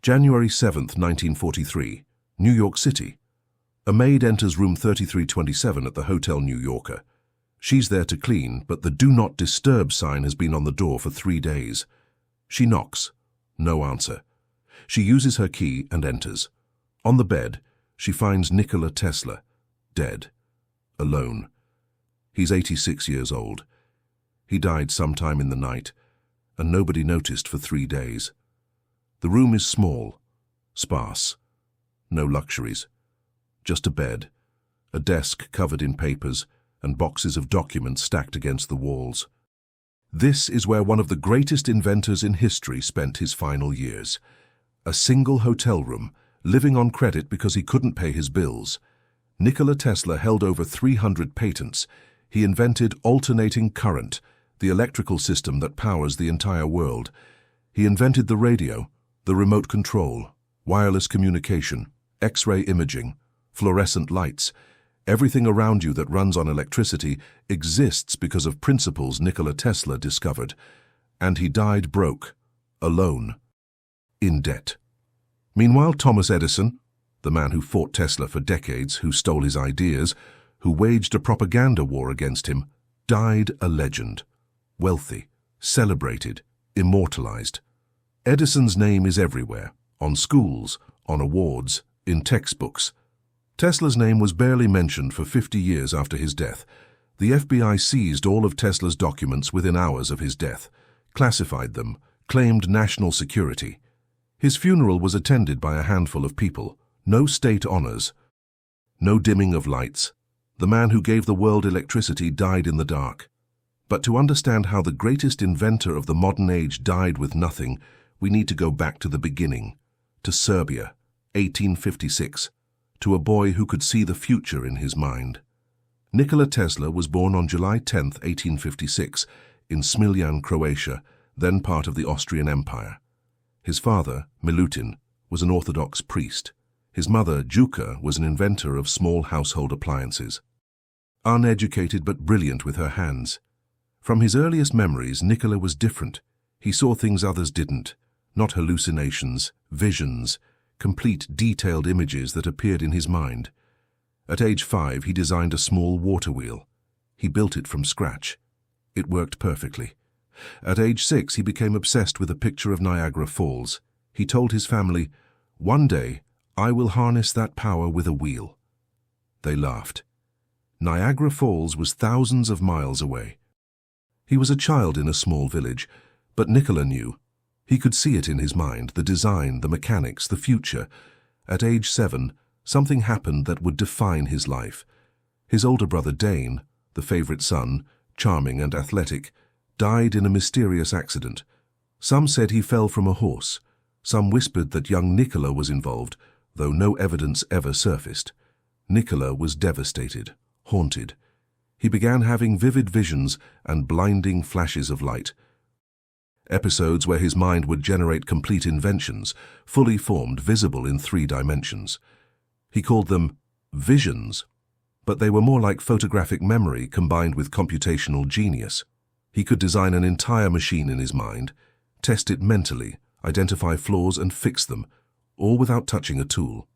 January 7, 1943, New York City. A maid enters room 3327 at the Hotel New Yorker. She's there to clean, but the Do Not Disturb sign has been on the door for 3 days. She knocks. No answer. She uses her key and enters. On the bed, she finds Nikola Tesla, dead, alone. He's 86 years old. He died sometime in the night, and nobody noticed for 3 days. The room is small, sparse, no luxuries. Just a bed, a desk covered in papers, and boxes of documents stacked against the walls. This is where one of the greatest inventors in history spent his final years. A single hotel room, living on credit because he couldn't pay his bills. Nikola Tesla held over 300 patents. He invented alternating current, the electrical system that powers the entire world. He invented the radio, the remote control, wireless communication, X-ray imaging, fluorescent lights. Everything around you that runs on electricity exists because of principles Nikola Tesla discovered. And he died broke, alone, in debt. Meanwhile, Thomas Edison, the man who fought Tesla for decades, who stole his ideas, who waged a propaganda war against him, died a legend. Wealthy, celebrated, immortalized. Edison's name is everywhere, on schools, on awards, in textbooks. Tesla's name was barely mentioned for 50 years after his death. The FBI seized all of Tesla's documents within hours of his death, classified them, claimed national security. His funeral was attended by a handful of people, no state honors, no dimming of lights. The man who gave the world electricity died in the dark. But to understand how the greatest inventor of the modern age died with nothing, we need to go back to the beginning, to Serbia, 1856. To a boy who could see the future in his mind. Nikola Tesla was born on July 10, 1856, in Smiljan, Croatia, then part of the Austrian Empire. His father, Milutin, was an Orthodox priest. His mother, Juka, was an inventor of small household appliances. Uneducated but brilliant with her hands. From his earliest memories, Nikola was different. He saw things others didn't, not hallucinations, visions, complete detailed images that appeared in his mind. At age 5, he designed a small water wheel. He built it from scratch. It worked perfectly. At age 6, he became obsessed with a picture of Niagara Falls. He told his family, "One day, I will harness that power with a wheel." They laughed. Niagara Falls was thousands of miles away. He was a child in a small village, but Nikola knew. He could see it in his mind, the design, the mechanics, the future. At age 7, something happened that would define his life. His older brother Dane, the favorite son, charming and athletic, died in a mysterious accident. Some said he fell from a horse. Some whispered that young Nikola was involved, though no evidence ever surfaced. Nikola was devastated, haunted. He began having vivid visions and blinding flashes of light. Episodes where his mind would generate complete inventions, fully formed, visible in 3 dimensions. He called them visions, but they were more like photographic memory combined with computational genius. He could design an entire machine in his mind, test it mentally, identify flaws and fix them, all without touching a tool.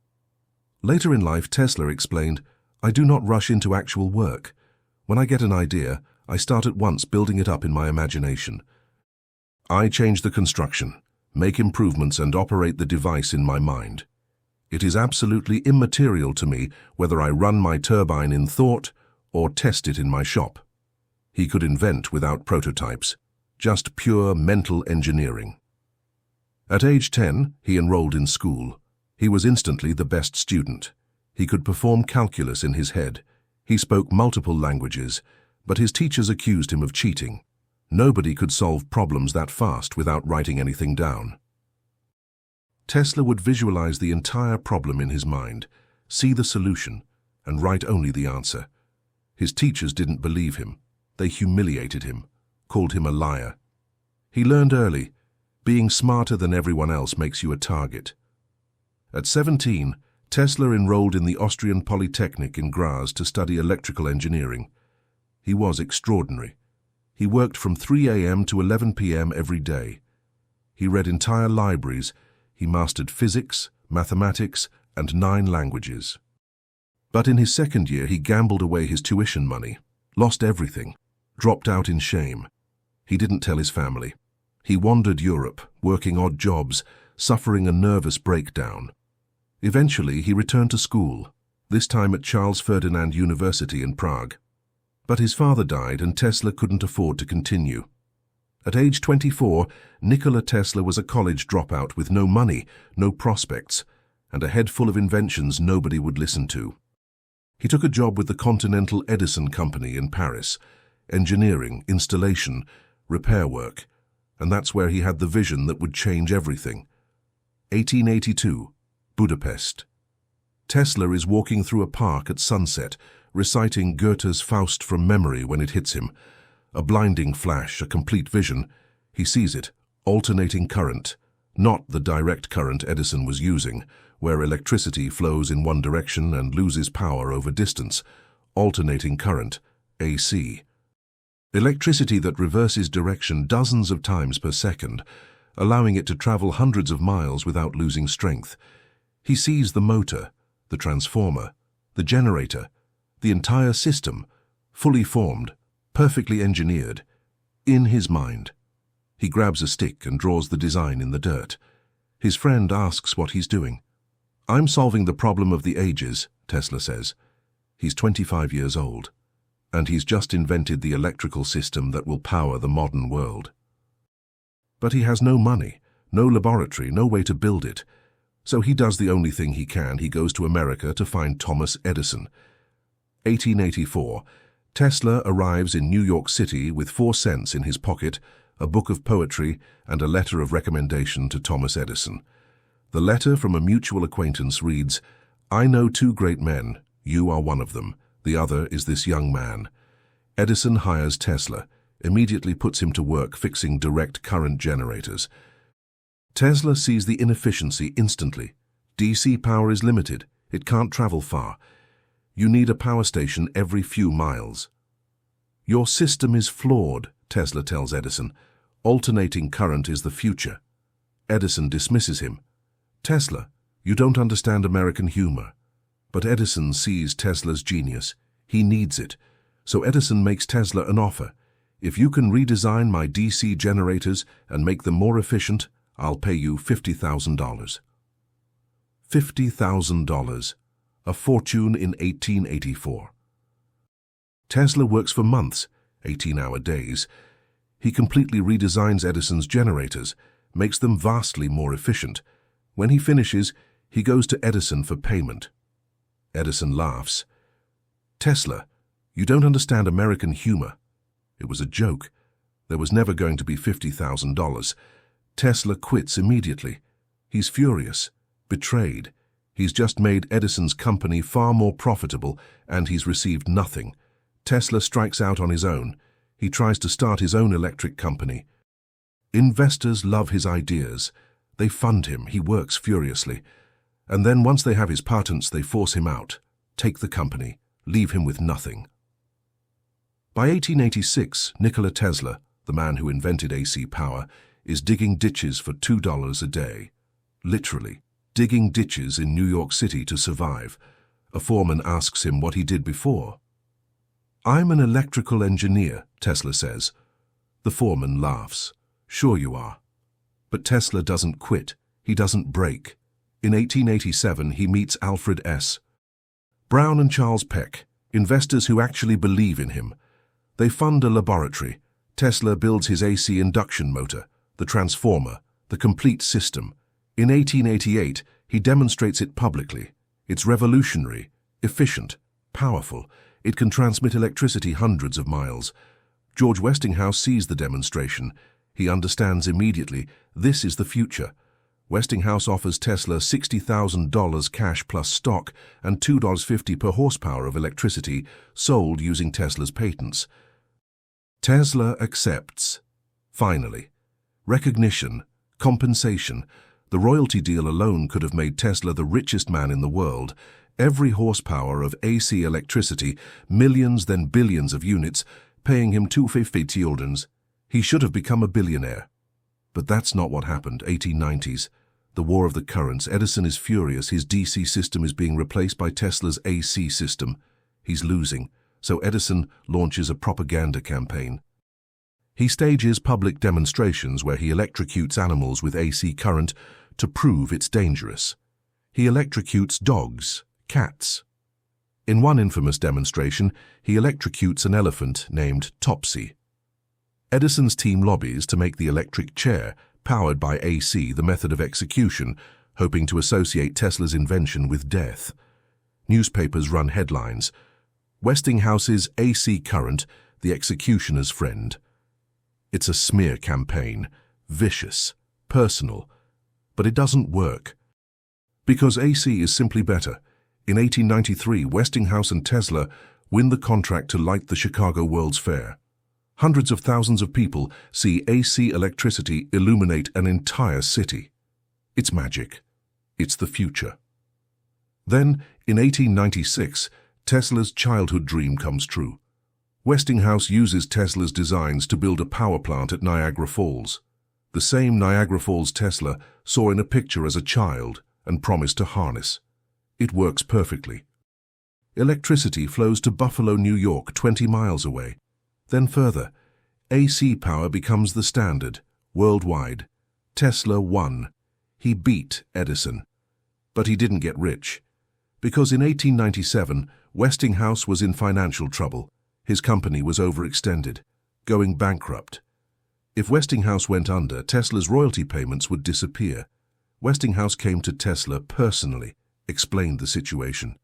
Later in life, Tesla explained, "I do not rush into actual work. When I get an idea, I start at once building it up in my imagination. I change the construction, make improvements and operate the device in my mind. It is absolutely immaterial to me whether I run my turbine in thought or test it in my shop." He could invent without prototypes, just pure mental engineering. At age 10, he enrolled in school. He was instantly the best student. He could perform calculus in his head. He spoke multiple languages, but his teachers accused him of cheating. Nobody could solve problems that fast without writing anything down. Tesla would visualize the entire problem in his mind, see the solution, and write only the answer. His teachers didn't believe him. They humiliated him, called him a liar. He learned early, being smarter than everyone else makes you a target. At 17, Tesla enrolled in the Austrian Polytechnic in Graz to study electrical engineering. He was extraordinary. He worked from 3 a.m. to 11 p.m. every day. He read entire libraries. He mastered physics, mathematics, and 9 languages. But in his second year, he gambled away his tuition money, lost everything, dropped out in shame. He didn't tell his family. He wandered Europe, working odd jobs, suffering a nervous breakdown. Eventually, he returned to school, this time at Charles Ferdinand University in Prague. But his father died and Tesla couldn't afford to continue. At age 24, Nikola Tesla was a college dropout with no money, no prospects, and a head full of inventions nobody would listen to. He took a job with the Continental Edison Company in Paris, engineering, installation, repair work, and that's where he had the vision that would change everything. 1882, Budapest. Tesla is walking through a park at sunset, reciting Goethe's Faust from memory when it hits him. A blinding flash, a complete vision. He sees it, alternating current, not the direct current Edison was using, where electricity flows in one direction and loses power over distance. Alternating current, AC. Electricity that reverses direction dozens of times per second, allowing it to travel hundreds of miles without losing strength. He sees the motor, the transformer, the generator, the entire system, fully formed, perfectly engineered, in his mind. He grabs a stick and draws the design in the dirt. His friend asks what he's doing. "I'm solving the problem of the ages," Tesla says. He's 25 years old, and he's just invented the electrical system that will power the modern world. But he has no money, no laboratory, no way to build it. So he does the only thing he can. He goes to America to find Thomas Edison. 1884, Tesla arrives in New York City with 4 cents in his pocket, a book of poetry, and a letter of recommendation to Thomas Edison. The letter from a mutual acquaintance reads, "I know 2 great men. You are one of them. The other is this young man." Edison hires Tesla, immediately puts him to work fixing direct current generators. Tesla sees the inefficiency instantly. DC power is limited. It can't travel far. You need a power station every few miles. "Your system is flawed," Tesla tells Edison. "Alternating current is the future." Edison dismisses him. "Tesla, you don't understand American humor." But Edison sees Tesla's genius. He needs it. So Edison makes Tesla an offer. "If you can redesign my DC generators and make them more efficient, I'll pay you $50,000. $50,000. A fortune in 1884. Tesla works for months, 18-hour days. He completely redesigns Edison's generators, makes them vastly more efficient. When he finishes, he goes to Edison for payment. Edison laughs. "Tesla, you don't understand American humor." It was a joke. There was never going to be $50,000. Tesla quits immediately. He's furious, betrayed. He's just made Edison's company far more profitable, and he's received nothing. Tesla strikes out on his own. He tries to start his own electric company. Investors love his ideas. They fund him. He works furiously. And then once they have his patents, they force him out, take the company, leave him with nothing. By 1886, Nikola Tesla, the man who invented AC power, is digging ditches for $2 a day. Literally, digging ditches in New York City to survive. A foreman asks him what he did before. "I'm an electrical engineer," Tesla says. The foreman laughs. "Sure you are." But Tesla doesn't quit. He doesn't break. In 1887, he meets Alfred S. Brown and Charles Peck, investors who actually believe in him. They fund a laboratory. Tesla builds his AC induction motor, the transformer, the complete system. In 1888, he demonstrates it publicly. It's revolutionary, efficient, powerful. It can transmit electricity hundreds of miles. George Westinghouse sees the demonstration. He understands immediately, this is the future. Westinghouse offers Tesla $60,000 cash plus stock and $2.50 per horsepower of electricity sold using Tesla's patents. Tesla accepts. Finally. Recognition, compensation. The royalty deal alone could have made Tesla the richest man in the world. Every horsepower of AC electricity, millions then billions of units, paying him $250,000. He should have become a billionaire. But that's not what happened. 1890s. The war of the currents. Edison is furious. His DC system is being replaced by Tesla's AC system. He's losing, so Edison launches a propaganda campaign. He stages public demonstrations where he electrocutes animals with AC current to prove it's dangerous. He electrocutes dogs, cats. In one infamous demonstration, he electrocutes an elephant named Topsy. Edison's team lobbies to make the electric chair, powered by AC, the method of execution, hoping to associate Tesla's invention with death. Newspapers run headlines: Westinghouse's AC current, the executioner's friend. It's a smear campaign, vicious, personal, but it doesn't work. Because AC is simply better. In 1893, Westinghouse and Tesla win the contract to light the Chicago World's Fair. Hundreds of thousands of people see AC electricity illuminate an entire city. It's magic. It's the future. Then, in 1896, Tesla's childhood dream comes true. Westinghouse uses Tesla's designs to build a power plant at Niagara Falls. The same Niagara Falls Tesla saw in a picture as a child and promised to harness. It works perfectly. Electricity flows to Buffalo, New York, 20 miles away. Then further, AC power becomes the standard, worldwide. Tesla won. He beat Edison. But he didn't get rich. Because in 1897, Westinghouse was in financial trouble. His company was overextended, going bankrupt. If Westinghouse went under, Tesla's royalty payments would disappear. Westinghouse came to Tesla personally, explained the situation.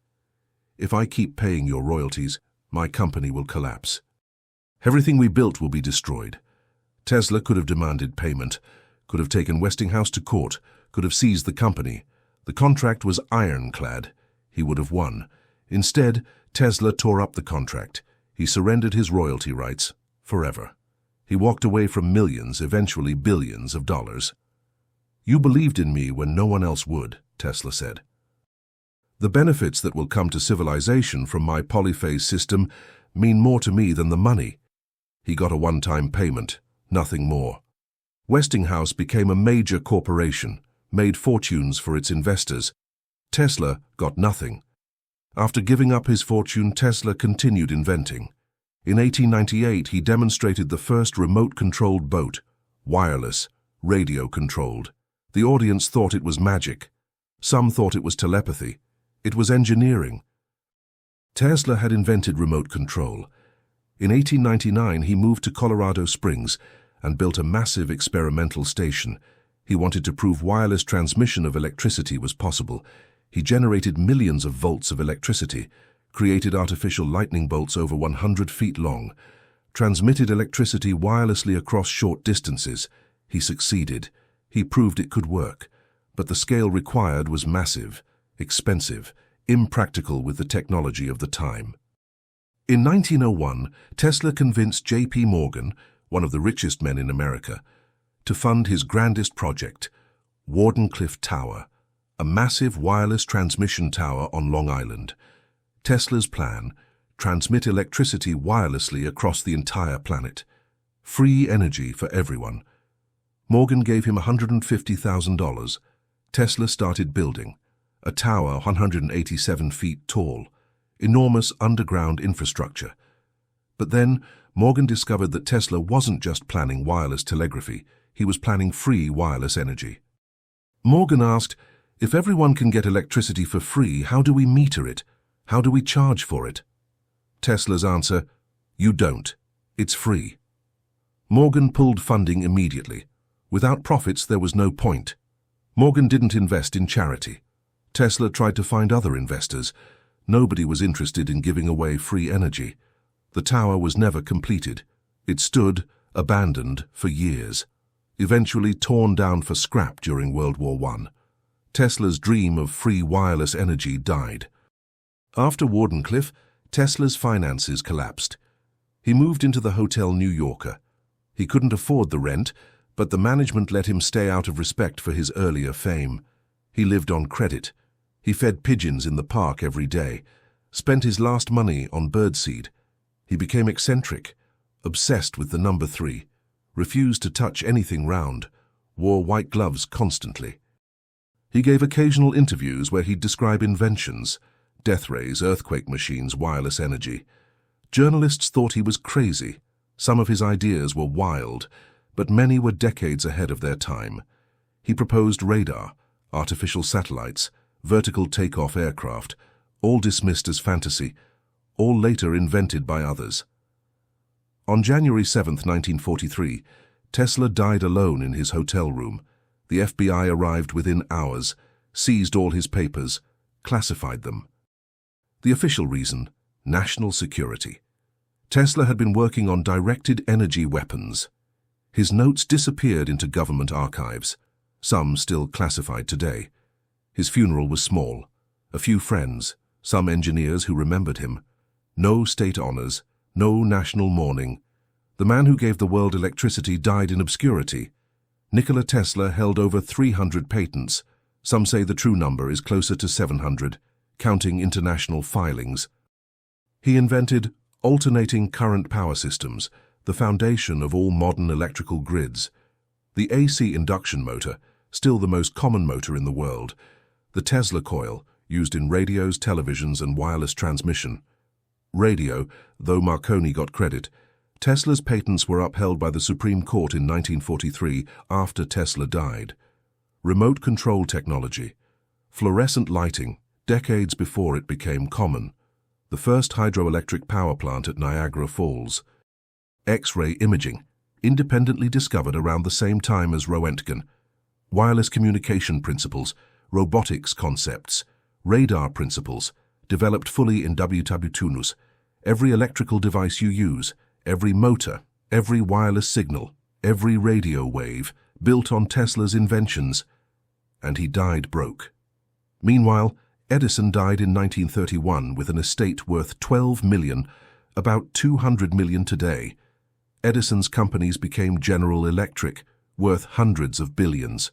If I keep paying your royalties, my company will collapse. Everything we built will be destroyed. Tesla could have demanded payment, could have taken Westinghouse to court, could have seized the company. The contract was ironclad. He would have won. Instead, Tesla tore up the contract. He surrendered his royalty rights forever. He walked away from millions, eventually billions of dollars. You believed in me when no one else would, Tesla said. The benefits that will come to civilization from my polyphase system mean more to me than the money. He got a one-time payment, nothing more. Westinghouse became a major corporation, made fortunes for its investors. Tesla got nothing. After giving up his fortune, Tesla continued inventing. In 1898, he demonstrated the first remote-controlled boat, wireless, radio-controlled. The audience thought it was magic. Some thought it was telepathy. It was engineering. Tesla had invented remote control. In 1899, he moved to Colorado Springs and built a massive experimental station. He wanted to prove wireless transmission of electricity was possible. He generated millions of volts of electricity, created artificial lightning bolts over 100 feet long, transmitted electricity wirelessly across short distances. He succeeded. He proved it could work. But the scale required was massive, expensive, impractical with the technology of the time. In 1901, Tesla convinced J.P. Morgan, one of the richest men in America, to fund his grandest project, Wardenclyffe Tower, a massive wireless transmission tower on Long Island. Tesla's plan: transmit electricity wirelessly across the entire planet. Free energy for everyone. Morgan gave him $150,000. Tesla started building. A tower 187 feet tall. Enormous underground infrastructure. But then, Morgan discovered that Tesla wasn't just planning wireless telegraphy, he was planning free wireless energy. Morgan asked, if everyone can get electricity for free, how do we meter it? How do we charge for it? Tesla's answer, you don't. It's free. Morgan pulled funding immediately. Without profits, there was no point. Morgan didn't invest in charity. Tesla tried to find other investors. Nobody was interested in giving away free energy. The tower was never completed. It stood, abandoned, for years, eventually torn down for scrap during World War I. Tesla's dream of free wireless energy died. After Wardenclyffe, Tesla's finances collapsed. He moved into the Hotel New Yorker. He couldn't afford the rent, but the management let him stay out of respect for his earlier fame. He lived on credit. He fed pigeons in the park every day, spent his last money on birdseed. He became eccentric, obsessed with the number 3, refused to touch anything round, wore white gloves constantly. He gave occasional interviews where he'd describe inventions, death rays, earthquake machines, wireless energy. Journalists thought he was crazy. Some of his ideas were wild, but many were decades ahead of their time. He proposed radar, artificial satellites, vertical takeoff aircraft, all dismissed as fantasy, all later invented by others. On January 7, 1943, Tesla died alone in his hotel room. The FBI arrived within hours, seized all his papers, classified them. The official reason: national security. Tesla had been working on directed energy weapons. His notes disappeared into government archives, some still classified today. His funeral was small. A few friends, some engineers who remembered him. No state honors, no national mourning. The man who gave the world electricity died in obscurity. Nikola Tesla held over 300 patents. Some say the true number is closer to 700, counting international filings. He invented alternating current power systems, the foundation of all modern electrical grids. The AC induction motor, still the most common motor in the world. The Tesla coil, used in radios, televisions, and wireless transmission. Radio, though Marconi got credit. Tesla's patents were upheld by the Supreme Court in 1943 after Tesla died. Remote control technology. Fluorescent lighting, decades before it became common. The first hydroelectric power plant at Niagara Falls. X-ray imaging, independently discovered around the same time as Roentgen. Wireless communication principles, robotics concepts, radar principles, developed fully in WW2NUS. Every electrical device you use, every motor, every wireless signal, every radio wave, built on Tesla's inventions. And he died broke. Meanwhile, Edison died in 1931 with an estate worth $12 million, about $200 million today. Edison's companies became General Electric, worth hundreds of billions.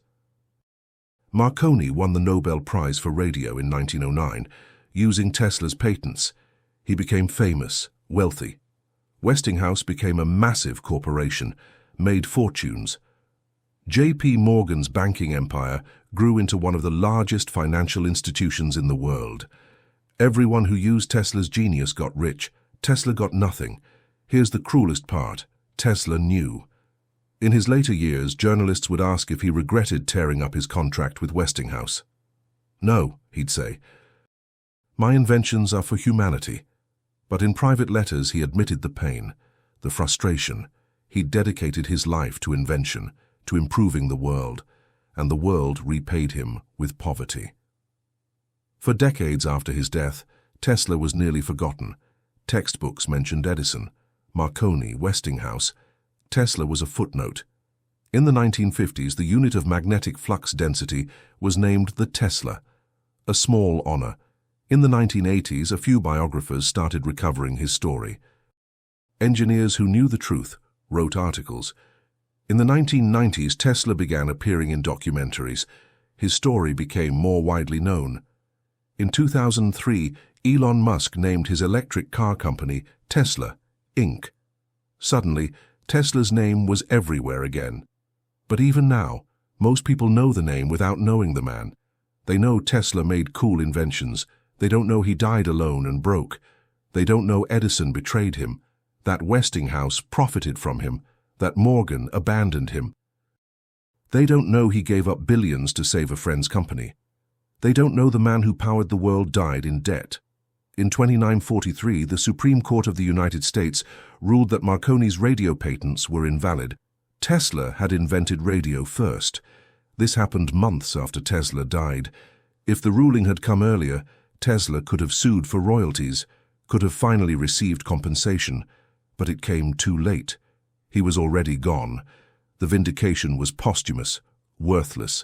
Marconi won the Nobel Prize for Radio in 1909, using Tesla's patents. He became famous, wealthy. Westinghouse became a massive corporation, made fortunes. J.P. Morgan's banking empire grew into one of the largest financial institutions in the world. Everyone who used Tesla's genius got rich. Tesla got nothing. Here's the cruelest part: Tesla knew. In his later years, journalists would ask if he regretted tearing up his contract with Westinghouse. No, he'd say. My inventions are for humanity. But in private letters he admitted the pain, the frustration. He dedicated his life to invention, to improving the world, and the world repaid him with poverty. For decades after his death, Tesla was nearly forgotten. Textbooks mentioned Edison, Marconi, Westinghouse. Tesla was a footnote. In the 1950s, the unit of magnetic flux density was named the Tesla, a small honor. In the 1980s, a few biographers started recovering his story. Engineers who knew the truth wrote articles. In the 1990s, Tesla began appearing in documentaries. His story became more widely known. In 2003, Elon Musk named his electric car company Tesla, Inc. Suddenly, Tesla's name was everywhere again. But even now, most people know the name without knowing the man. They know Tesla made cool inventions. They don't know he died alone and broke. They don't know Edison betrayed him, that Westinghouse profited from him, that Morgan abandoned him. They don't know he gave up billions to save a friend's company. They don't know the man who powered the world died in debt. In 2943, the Supreme Court of the United States ruled that Marconi's radio patents were invalid. Tesla had invented radio first. This happened months after Tesla died. If the ruling had come earlier, Tesla could have sued for royalties, could have finally received compensation, but it came too late. He was already gone. The vindication was posthumous, worthless.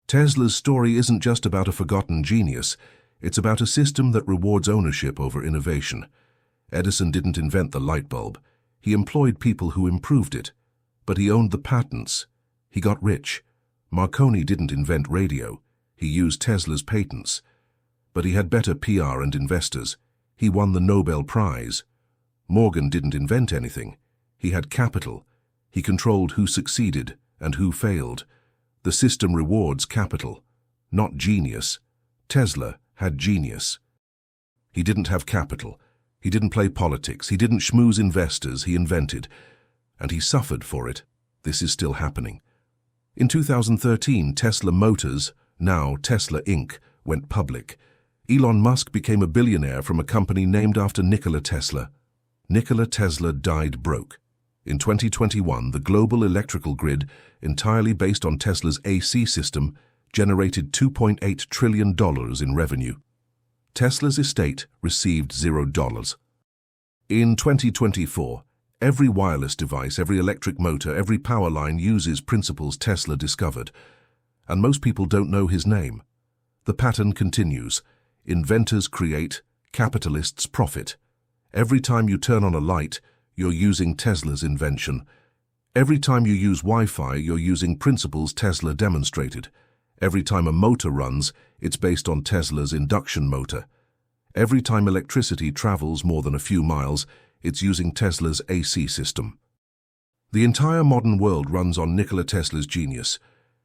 Tesla's story isn't just about a forgotten genius. It's about a system that rewards ownership over innovation. Edison didn't invent the light bulb. He employed people who improved it. But he owned the patents. He got rich. Marconi didn't invent radio. He used Tesla's patents. But he had better PR and investors. He won the Nobel Prize. Morgan didn't invent anything. He had capital. He controlled who succeeded and who failed. The system rewards capital, not genius. Tesla had genius. He didn't have capital. He didn't play politics. He didn't schmooze investors. He invented. And he suffered for it. This is still happening. In 2013, Tesla Motors, now Tesla Inc., went public. Elon Musk became a billionaire from a company named after Nikola Tesla. Nikola Tesla died broke. In 2021, the global electrical grid, entirely based on Tesla's AC system, generated $2.8 trillion in revenue. Tesla's estate received $0. In 2024, every wireless device, every electric motor, every power line uses principles Tesla discovered, and most people don't know his name. The pattern continues. Inventors create, capitalists profit. Every time you turn on a light, you're using Tesla's invention. Every time you use Wi-Fi, you're using principles Tesla demonstrated. Every time a motor runs, it's based on Tesla's induction motor. Every time electricity travels more than a few miles, it's using Tesla's AC system. The entire modern world runs on Nikola Tesla's genius,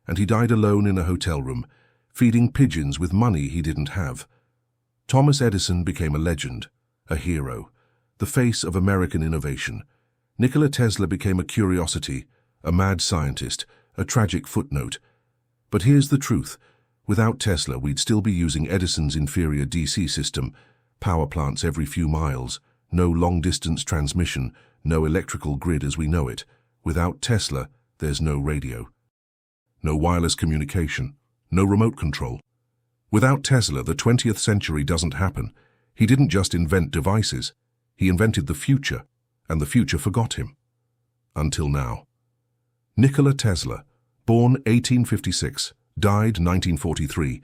and he died alone in a hotel room, feeding pigeons with money he didn't have. Thomas Edison became a legend, a hero, the face of American innovation. Nikola Tesla became a curiosity, a mad scientist, a tragic footnote. But here's the truth. Without Tesla, we'd still be using Edison's inferior DC system, power plants every few miles, no long-distance transmission, no electrical grid as we know it. Without Tesla, there's no radio, no wireless communication, no remote control. Without Tesla, the 20th century doesn't happen. He didn't just invent devices. He invented the future, and the future forgot him. Until now. Nikola Tesla, born 1856, died 1943,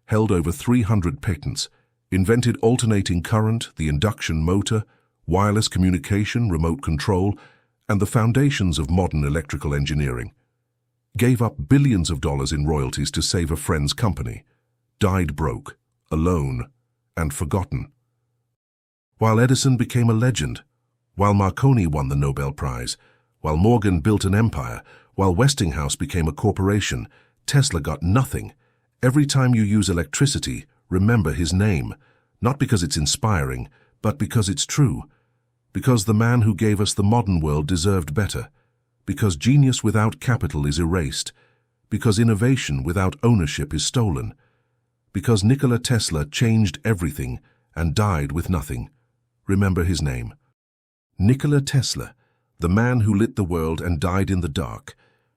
held over 300 patents, invented alternating current, the induction motor, wireless communication, remote control, and the foundations of modern electrical engineering. Gave up billions of dollars in royalties to save a friend's company. Died broke, alone, and forgotten. While Edison became a legend, while Marconi won the Nobel Prize, while Morgan built an empire, while Westinghouse became a corporation, Tesla got nothing. Every time you use electricity, remember his name, not because it's inspiring, but because it's true. Because the man who gave us the modern world deserved better. Because genius without capital is erased. Because innovation without ownership is stolen. Because Nikola Tesla changed everything and died with nothing. Remember his name. Nikola Tesla, the man who lit the world and died in the dark.